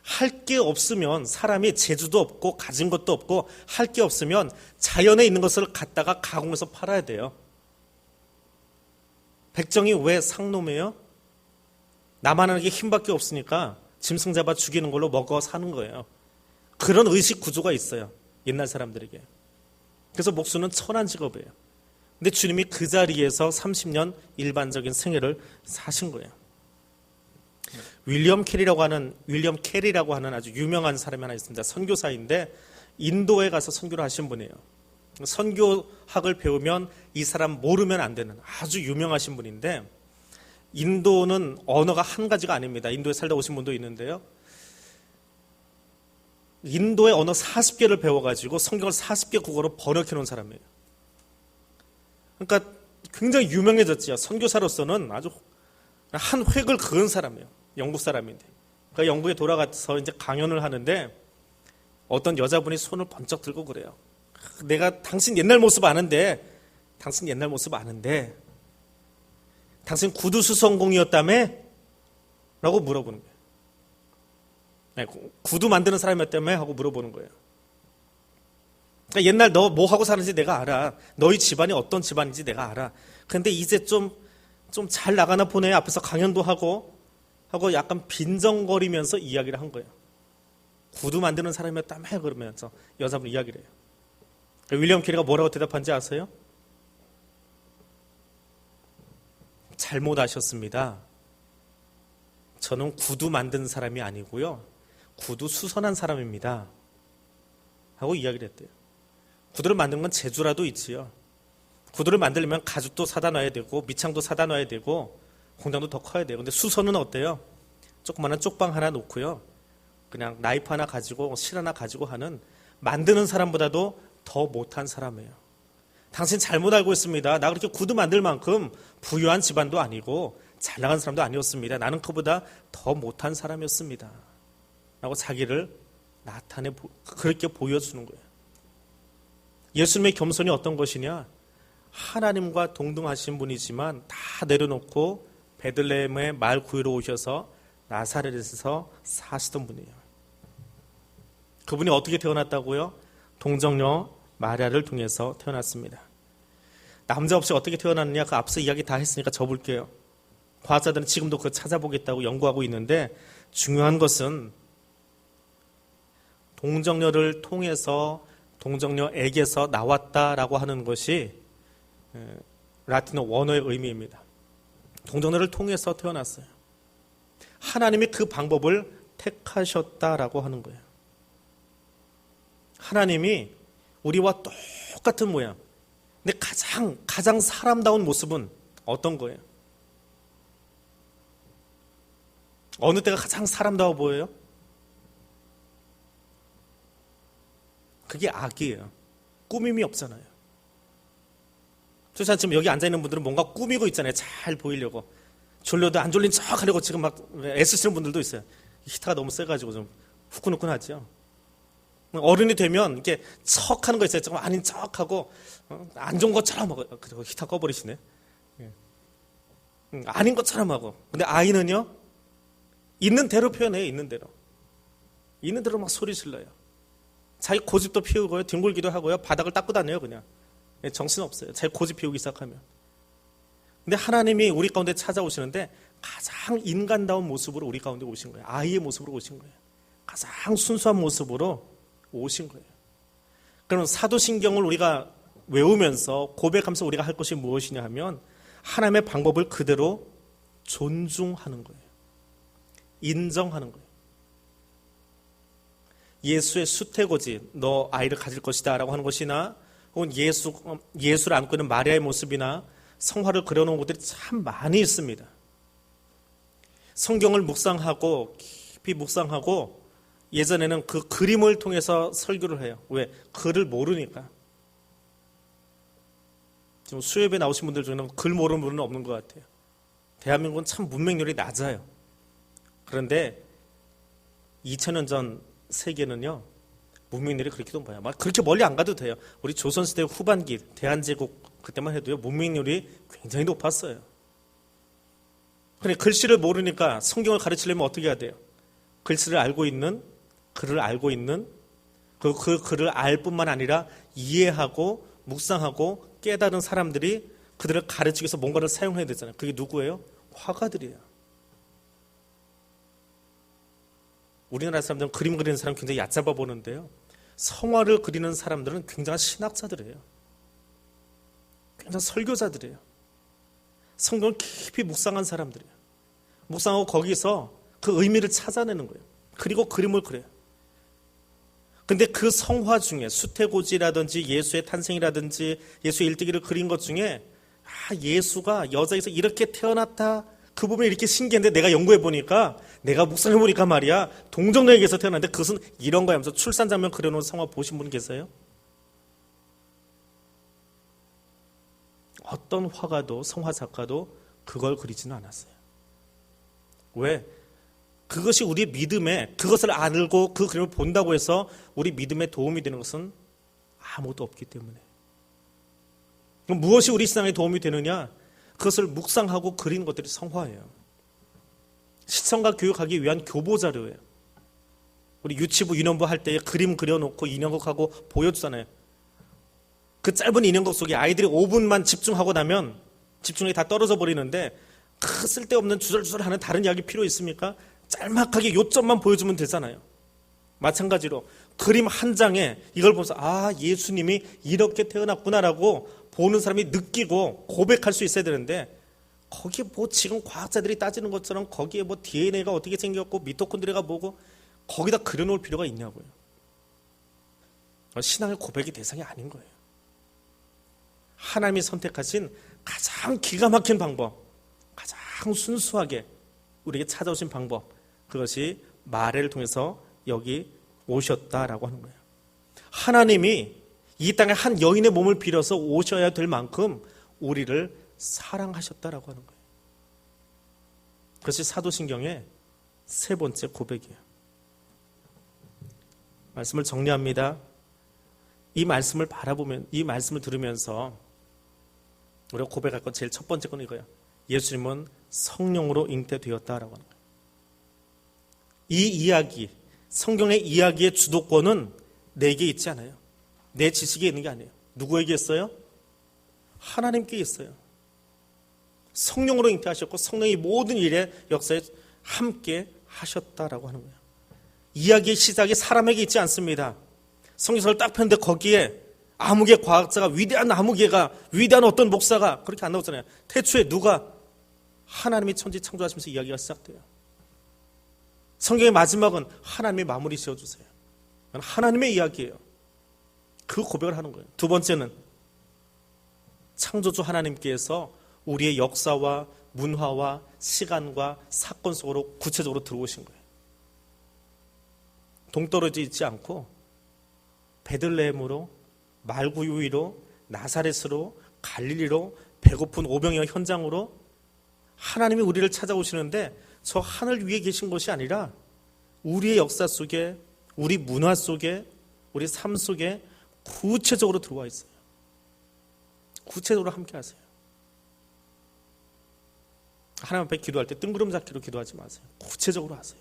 할 게 없으면 사람이 재주도 없고 가진 것도 없고 할 게 없으면 자연에 있는 것을 갖다가 가공해서 팔아야 돼요. 백정이 왜 상놈이에요? 나만 하는 게 힘밖에 없으니까 짐승 잡아 죽이는 걸로 먹어 사는 거예요. 그런 의식 구조가 있어요. 옛날 사람들에게. 그래서 목수는 천한 직업이에요. 근데 주님이 그 자리에서 30년 일반적인 생애를 사신 거예요. 윌리엄 캐리라고 하는 아주 유명한 사람이 하나 있습니다. 선교사인데 인도에 가서 선교를 하신 분이에요. 선교학을 배우면 이 사람 모르면 안 되는 아주 유명하신 분인데 인도는 언어가 한 가지가 아닙니다. 인도에 살다 오신 분도 있는데요. 인도의 언어 40개를 배워가지고 성경을 40개 국어로 번역해 놓은 사람이에요. 그러니까 굉장히 유명해졌죠. 선교사로서는 아주 한 획을 그은 사람이에요. 영국 사람인데. 그러니까 영국에 돌아가서 이제 강연을 하는데 어떤 여자분이 손을 번쩍 들고 그래요. 내가 당신 옛날 모습 아는데 당신 구두수성공이었다며? 라고 물어보는 거예요. 네, 구두 만드는 사람이었다며? 하고 물어보는 거예요. 그러니까 옛날 너 뭐 하고 사는지 내가 알아. 너희 집안이 어떤 집안인지 내가 알아. 그런데 이제 좀 좀 잘 나가나 보네. 앞에서 강연도 하고 약간 빈정거리면서 이야기를 한 거예요. 구두 만드는 사람이었다며 그러면서 여자분 이야기를 해요. 윌리엄 캐리가 뭐라고 대답한지 아세요? 잘못 아셨습니다. 저는 구두 만든 사람이 아니고요. 구두 수선한 사람입니다. 하고 이야기를 했대요. 구두를 만드는 건 재주라도 있지요. 구두를 만들려면 가죽도 사다 놔야 되고 밑창도 사다 놔야 되고 공장도 더 커야 돼요. 근데 수선은 어때요? 조그마한 쪽방 하나 놓고요. 그냥 나이프 하나 가지고 실 하나 가지고 하는 만드는 사람보다도 더 못한 사람이에요. 당신 잘못 알고 있습니다. 나 그렇게 구두 만들 만큼 부유한 집안도 아니고 잘 나간 사람도 아니었습니다. 나는 그보다 더 못한 사람이었습니다. 라고 자기를 그렇게 보여주는 거예요. 예수님의 겸손이 어떤 것이냐? 하나님과 동등하신 분이지만 다 내려놓고 베들레헴의 말 구유로 오셔서 나사렛에서 사시던 분이에요. 그분이 어떻게 태어났다고요? 동정녀 마리아를 통해서 태어났습니다. 남자 없이 어떻게 태어났느냐? 그 앞서 이야기 다 했으니까 접을게요. 과학자들은 지금도 그거 찾아보겠다고 연구하고 있는데 중요한 것은 동정녀를 통해서 동정녀에게서 나왔다라고 하는 것이 라틴어 원어의 의미입니다. 동정녀를 통해서 태어났어요. 하나님이 그 방법을 택하셨다라고 하는 거예요. 하나님이 우리와 똑같은 모양. 근데 가장 사람다운 모습은 어떤 거예요? 어느 때가 가장 사람다워 보여요? 그게 악이에요. 꾸밈이 없잖아요. 그렇지 않지만 여기 앉아있는 분들은 뭔가 꾸미고 있잖아요. 잘 보이려고. 졸려도 안 졸린 척 하려고 지금 막 애쓰시는 분들도 있어요. 히터가 너무 세가지고 좀 후끈후끈하죠. 어른이 되면 이렇게 척 하는 거 있어요. 조금 아닌 척 하고, 안 좋은 것처럼 하고, 그리고 히터 꺼버리시네. 아닌 것처럼 하고. 근데 아이는요, 있는 대로 표현해요, 있는 대로. 있는 대로 막 소리 질러요. 자기 고집도 피우고요, 뒹굴기도 하고요, 바닥을 닦고 다녀요, 그냥. 정신 없어요. 자기 고집 피우기 시작하면. 근데 하나님이 우리 가운데 찾아오시는데 가장 인간다운 모습으로 우리 가운데 오신 거예요. 아이의 모습으로 오신 거예요. 가장 순수한 모습으로 오신 거예요. 그럼 사도신경을 우리가 외우면서 고백하면서 우리가 할 것이 무엇이냐 하면 하나님의 방법을 그대로 존중하는 거예요. 인정하는 거예요. 예수의 수태고지, 너 아이를 가질 것이다 라고 하는 것이나 혹은 예수를 안고 있는 마리아의 모습이나 성화를 그려놓은 것들이 참 많이 있습니다. 성경을 묵상하고 깊이 묵상하고 예전에는 그 그림을 통해서 설교를 해요. 왜? 글을 모르니까. 지금 수협에 나오신 분들 중에는 글 모르는 분은 없는 것 같아요. 대한민국은 참 문맹률이 낮아요. 그런데 2000년 전 세계는요, 문맹률이 그렇게 높아요. 막 그렇게 멀리 안 가도 돼요. 우리 조선시대 후반기 대한제국 그때만 해도요, 문맹률이 굉장히 높았어요. 그런데 글씨를 모르니까 성경을 가르치려면 어떻게 해야 돼요? 글씨를 알고 있는, 글을 알고 있는, 그 글을 알 뿐만 아니라 이해하고 묵상하고 깨달은 사람들이 그들을 가르치기 위해서 뭔가를 사용해야 되잖아요. 그게 누구예요? 화가들이에요. 우리나라 사람들은 그림 그리는 사람 굉장히 얕잡아 보는데요. 성화를 그리는 사람들은 굉장한 신학자들이에요. 굉장한 설교자들이에요. 성경을 깊이 묵상한 사람들이에요. 묵상하고 거기서 그 의미를 찾아내는 거예요. 그리고 그림을 그려요. 근데 그 성화 중에 수태고지라든지 예수의 탄생이라든지 예수의 일대기를 그린 것 중에 예수가 여자에서 이렇게 태어났다, 그 부분이 이렇게 신기한데 내가 연구해 보니까, 내가 묵상해 보니까 말이야, 동정녀에게서 태어났는데 그것은 이런 거야 하면서 출산 장면 그려놓은 성화 보신 분 계세요? 어떤 화가도, 성화 작가도 그걸 그리지는 않았어요. 왜? 그것이 우리 믿음에, 그것을 알고 그 그림을 본다고 해서 우리 믿음에 도움이 되는 것은 아무것도 없기 때문에. 그럼 무엇이 우리 신앙에 도움이 되느냐? 그것을 묵상하고 그린 것들이 성화예요. 시청각 교육하기 위한 교보 자료예요. 우리 유치부, 유년부 할 때 그림 그려놓고 인형극하고 보여주잖아요. 그 짧은 인형극 속에 아이들이 5분만 집중하고 나면 집중력이 다 떨어져 버리는데 쓸데없는 주절주절하는 다른 이야기 필요 있습니까? 짤막하게 요점만 보여주면 되잖아요. 마찬가지로 그림 한 장에 이걸 보면서 예수님이 이렇게 태어났구나라고 보는 사람이 느끼고 고백할 수 있어야 되는데, 거기에 지금 과학자들이 따지는 것처럼 거기에 DNA가 어떻게 생겼고 미토콘드리아가 뭐고 거기다 그려놓을 필요가 있냐고요. 신앙의 고백의 대상이 아닌 거예요. 하나님이 선택하신 가장 기가 막힌 방법, 가장 순수하게 우리에게 찾아오신 방법, 그것이 마리아를 통해서 여기 오셨다라고 하는 거예요. 하나님이 이 땅에 한 여인의 몸을 빌어서 오셔야 될 만큼 우리를 사랑하셨다라고 하는 거예요. 그것이 사도신경의 세 번째 고백이에요. 말씀을 정리합니다. 이 말씀을 바라보면, 이 말씀을 들으면서 우리가 고백할 것 제일 첫 번째 건 이거예요. 예수님은 성령으로 잉태되었다라고 하는 거예요. 이 이야기, 성경의 이야기의 주도권은 내게 있지 않아요. 내 지식에 있는 게 아니에요. 누구에게 있어요? 하나님께 있어요. 성령으로 잉태하셨고 성령이 모든 일의 역사에 함께 하셨다라고 하는 거예요. 이야기의 시작이 사람에게 있지 않습니다. 성경서를 딱 폈는데 거기에 암흑의 과학자가, 위대한 암흑의가, 위대한 어떤 목사가, 그렇게 안 나오잖아요. 태초에 누가? 하나님이 천지 창조하시면서 이야기가 시작돼요. 성경의 마지막은 하나님의 마무리 지어주세요. 하나님의 이야기예요. 그 고백을 하는 거예요. 두 번째는 창조주 하나님께서 우리의 역사와 문화와 시간과 사건 속으로 구체적으로 들어오신 거예요. 동떨어져 있지 않고 베들레헴으로, 말구유이로, 나사렛으로, 갈릴리로, 배고픈 오병이어 현장으로 하나님이 우리를 찾아오시는데, 저 하늘 위에 계신 것이 아니라 우리의 역사 속에, 우리 문화 속에, 우리 삶 속에 구체적으로 들어와 있어요. 구체적으로 함께 하세요. 하나님 앞에 기도할 때 뜬구름 잡기로 기도하지 마세요. 구체적으로 하세요.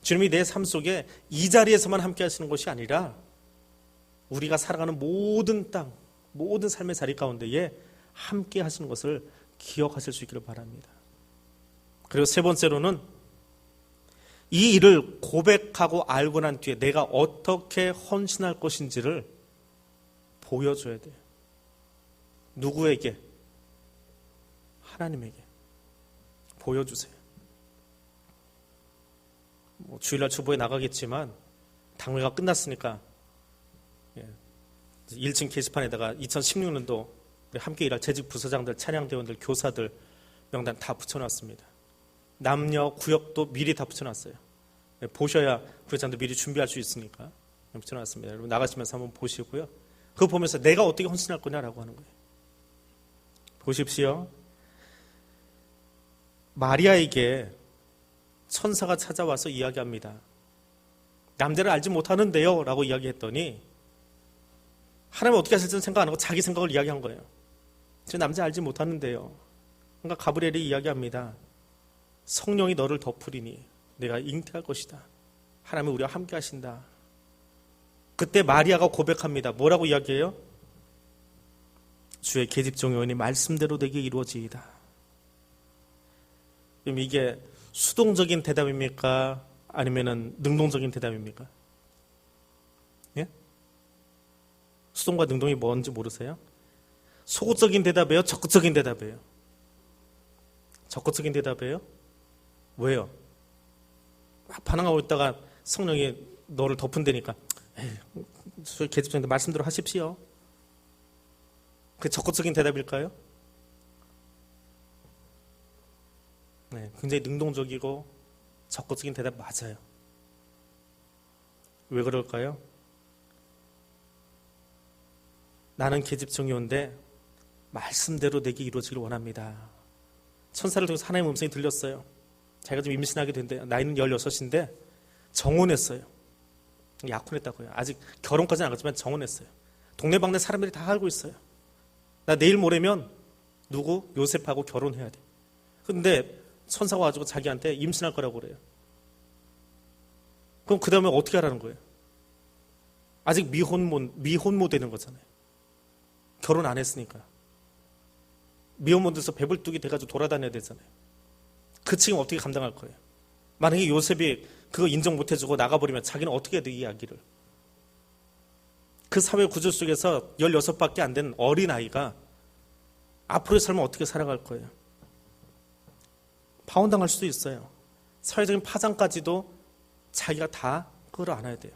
주님이 내 삶 속에 이 자리에서만 함께 하시는 것이 아니라 우리가 살아가는 모든 땅, 모든 삶의 자리 가운데에 함께 하시는 것을 기억하실 수 있기를 바랍니다. 그리고 세 번째로는 이 일을 고백하고 알고 난 뒤에 내가 어떻게 헌신할 것인지를 보여줘야 돼요. 누구에게? 하나님에게 보여주세요. 주일날 주보에 나가겠지만 당회가 끝났으니까 1층 게시판에다가 2016년도 함께 일할 재직 부서장들, 찬양대원들, 교사들 명단 다 붙여놨습니다. 남녀 구역도 미리 다 붙여놨어요. 보셔야 부회장도 미리 준비할 수 있으니까 붙여놨습니다. 여러분 나가시면서 한번 보시고요. 그거 보면서 내가 어떻게 헌신할 거냐라고 하는 거예요. 보십시오. 마리아에게 천사가 찾아와서 이야기합니다. 남자를 알지 못하는데요 라고 이야기했더니 하나님 어떻게 하실지는 생각 안 하고 자기 생각을 이야기한 거예요. 저 남자 알지 못하는데요. 그러니까 가브리엘이 이야기합니다. 성령이 너를 덮으리니 내가 잉태할 것이다. 하나님이 우리와 함께 하신다. 그때 마리아가 고백합니다. 뭐라고 이야기해요? 주의 계집종의 말씀대로 되게 이루어지이다. 그럼 이게 수동적인 대답입니까? 아니면은 능동적인 대답입니까? 예? 수동과 능동이 뭔지 모르세요? 소극적인 대답이에요? 적극적인 대답이에요? 적극적인 대답이에요? 왜요? 막 반항하고 있다가 성령이 너를 덮은다니까 저희 계집종인데 말씀대로 하십시오. 그게 적극적인 대답일까요? 네, 굉장히 능동적이고 적극적인 대답 맞아요. 왜 그럴까요? 나는 계집종이온데 말씀대로 내게 이루어지길 원합니다. 천사를 통해서 하나님의 음성이 들렸어요. 자기가 좀 임신하게 된대요. 나이는 16인데 정혼했어요. 약혼했다고요. 아직 결혼까지는 안 갔지만 정혼했어요. 동네방네 사람들이 다 알고 있어요. 나 내일 모레면 누구? 요셉하고 결혼해야 돼. 근데 천사가 와가지고 자기한테 임신할 거라고 그래요. 그럼 그 다음에 어떻게 하라는 거예요? 아직 미혼모 되는 거잖아요. 결혼 안 했으니까. 미혼모에서 배불뚝이 돼가지고 돌아다녀야 되잖아요. 그 책임 어떻게 감당할 거예요? 만약에 요셉이 그거 인정 못 해주고 나가버리면 자기는 어떻게 해야 돼, 이 이야기를. 그 사회 구조 속에서 16밖에 안 된 어린아이가 앞으로의 삶을 어떻게 살아갈 거예요? 파혼당할 수도 있어요. 사회적인 파장까지도 자기가 다 끌어안아야 돼요.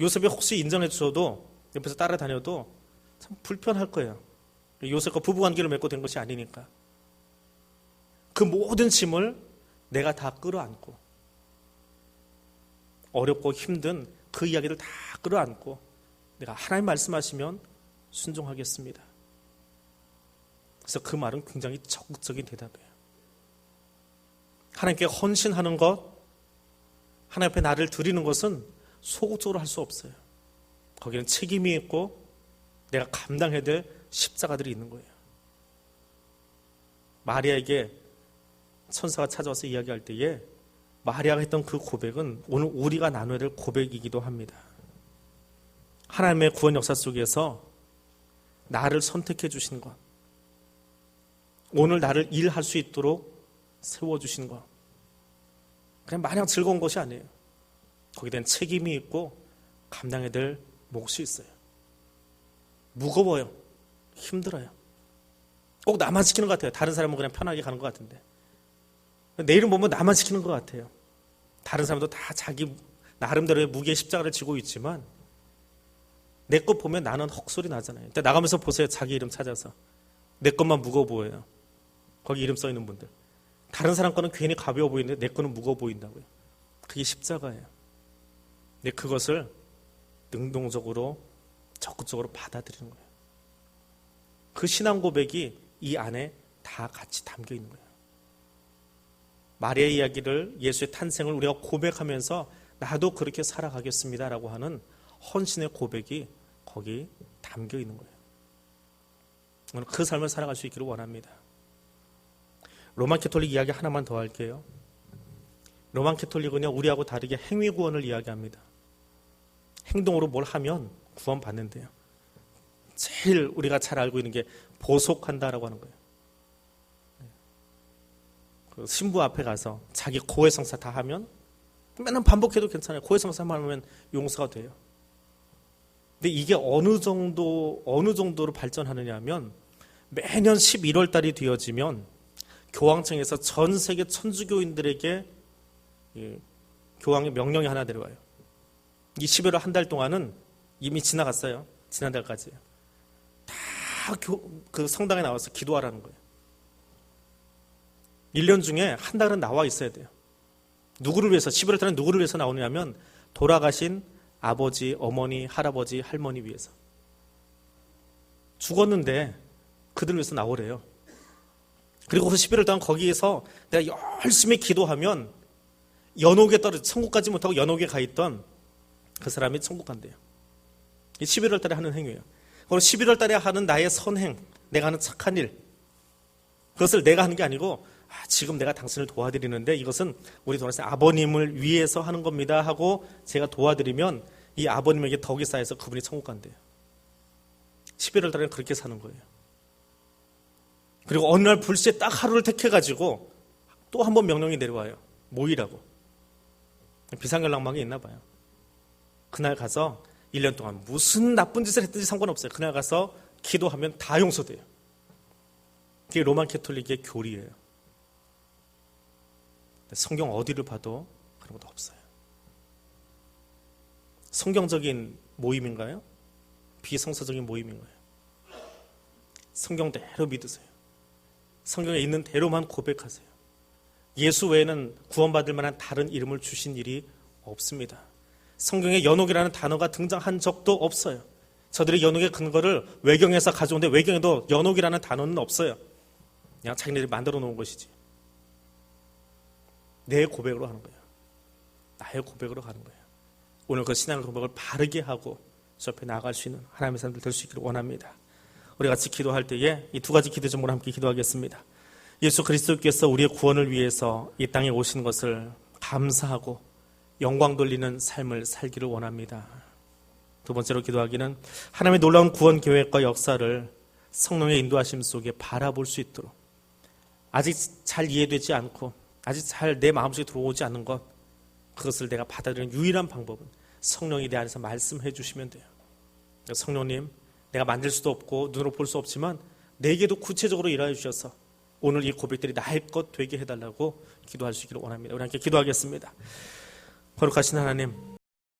요셉이 혹시 인정해 주셔도 옆에서 따라다녀도 참 불편할 거예요. 요셉과 부부관계를 맺고 된 것이 아니니까. 그 모든 짐을 내가 다 끌어안고 어렵고 힘든 그 이야기를 다 끌어안고 내가 하나님 말씀하시면 순종하겠습니다. 그래서 그 말은 굉장히 적극적인 대답이에요. 하나님께 헌신하는 것, 하나님 앞에 나를 드리는 것은 소극적으로 할 수 없어요. 거기는 책임이 있고 내가 감당해야 될 십자가들이 있는 거예요. 마리아에게 천사가 찾아와서 이야기할 때에 마리아가 했던 그 고백은 오늘 우리가 나눠야 될 고백이기도 합니다. 하나님의 구원 역사 속에서 나를 선택해 주신 것, 오늘 나를 일할 수 있도록 세워주신 것, 그냥 마냥 즐거운 것이 아니에요. 거기에 대한 책임이 있고 감당해야 될 몫이 있어요. 무거워요. 힘들어요. 꼭 나만 시키는 것 같아요. 다른 사람은 그냥 편하게 가는 것 같은데. 내일은 보면 나만 시키는 것 같아요. 다른 사람도 다 자기 나름대로의 무게의 십자가를 지고 있지만 내 것 보면 나는 헛소리 나잖아요. 근데 나가면서 보세요. 자기 이름 찾아서. 내 것만 무거워 보여요. 거기 이름 써 있는 분들. 다른 사람 거는 괜히 가벼워 보이는데 내 거는 무거워 보인다고요. 그게 십자가예요. 근데 그것을 능동적으로 적극적으로 받아들이는 거예요. 그 신앙 고백이 이 안에 다 같이 담겨 있는 거예요. 마리아의 이야기를, 예수의 탄생을 우리가 고백하면서 나도 그렇게 살아가겠습니다라고 하는 헌신의 고백이 거기 담겨 있는 거예요. 오늘 그 삶을 살아갈 수 있기를 원합니다. 로만 캐톨릭 이야기 하나만 더 할게요. 로만 캐톨릭은요, 우리하고 다르게 행위 구원을 이야기합니다. 행동으로 뭘 하면 구원 받는데요. 제일 우리가 잘 알고 있는 게 보속한다라고 하는 거예요. 그 신부 앞에 가서 자기 고해성사 다 하면 맨날 반복해도 괜찮아요. 고해성사만 하면 용서가 돼요. 근데 이게 어느 정도로 발전하느냐 하면 매년 11월 달이 되어지면 교황청에서 전 세계 천주교인들에게 교황의 명령이 하나 내려와요. 이 11월 한 달 동안은 이미 지나갔어요. 지난달까지요. 다 그 성당에 나와서 기도하라는 거예요. 1년 중에 한 달은 나와 있어야 돼요. 누구를 위해서, 11월 달에 누구를 위해서 나오냐면 돌아가신 아버지, 어머니, 할아버지, 할머니 위해서. 죽었는데 그들 위해서 나오래요. 그리고 그 11월 동안 거기에서 내가 열심히 기도하면 연옥에 떨어져, 천국 가지 못하고 연옥에 가 있던 그 사람이 천국 간대요. 이 11월 달에 하는 행위예요. 그리고 11월 달에 하는 나의 선행, 내가 하는 착한 일, 그것을 내가 하는 게 아니고 지금 내가 당신을 도와드리는데 이것은 우리 돌아가신 아버님을 위해서 하는 겁니다 하고 제가 도와드리면 이 아버님에게 덕이 쌓여서 그분이 천국 간대요. 11월 달에는 그렇게 사는 거예요. 그리고 어느 날 불시에 딱 하루를 택해가지고 또 한 번 명령이 내려와요. 모이라고. 비상연락망이 있나 봐요. 그날 가서 1년 동안 무슨 나쁜 짓을 했든지 상관없어요. 그날 가서 기도하면 다 용서돼요. 그게 로만 캐톨릭의 교리예요. 성경 어디를 봐도 그런 것도 없어요. 성경적인 모임인가요? 비성서적인 모임인가요? 성경대로 믿으세요. 성경에 있는 대로만 고백하세요. 예수 외에는 구원받을 만한 다른 이름을 주신 일이 없습니다. 성경에 연옥이라는 단어가 등장한 적도 없어요. 저들이 연옥의 근거를 외경에서 가져오는데 외경에도 연옥이라는 단어는 없어요. 그냥 자기네들이 만들어 놓은 것이지. 내 고백으로 하는 거예요. 나의 고백으로 가는 거예요. 오늘 그 신앙의 고백을 바르게 하고 주 앞에 나아갈 수 있는 하나님의 사람들 될 수 있기를 원합니다. 우리 같이 기도할 때에 이 두 가지 기도 제목으로 함께 기도하겠습니다. 예수 그리스도께서 우리의 구원을 위해서 이 땅에 오신 것을 감사하고 영광 돌리는 삶을 살기를 원합니다. 두 번째로 기도하기는 하나님의 놀라운 구원 계획과 역사를 성령의 인도하심 속에 바라볼 수 있도록, 아직 잘 이해되지 않고 아직 잘 내 마음속에 들어오지 않는 것, 그것을 내가 받아들이는 유일한 방법은 성령이 내 안에서 말씀해 주시면 돼요. 성령님, 내가 만질 수도 없고 눈으로 볼 수 없지만 내게도 구체적으로 일하여 주셔서 오늘 이 고백들이 나의 것 되게 해달라고 기도할 수 있기를 원합니다. 우리 함께 기도하겠습니다. 거룩하신 하나님,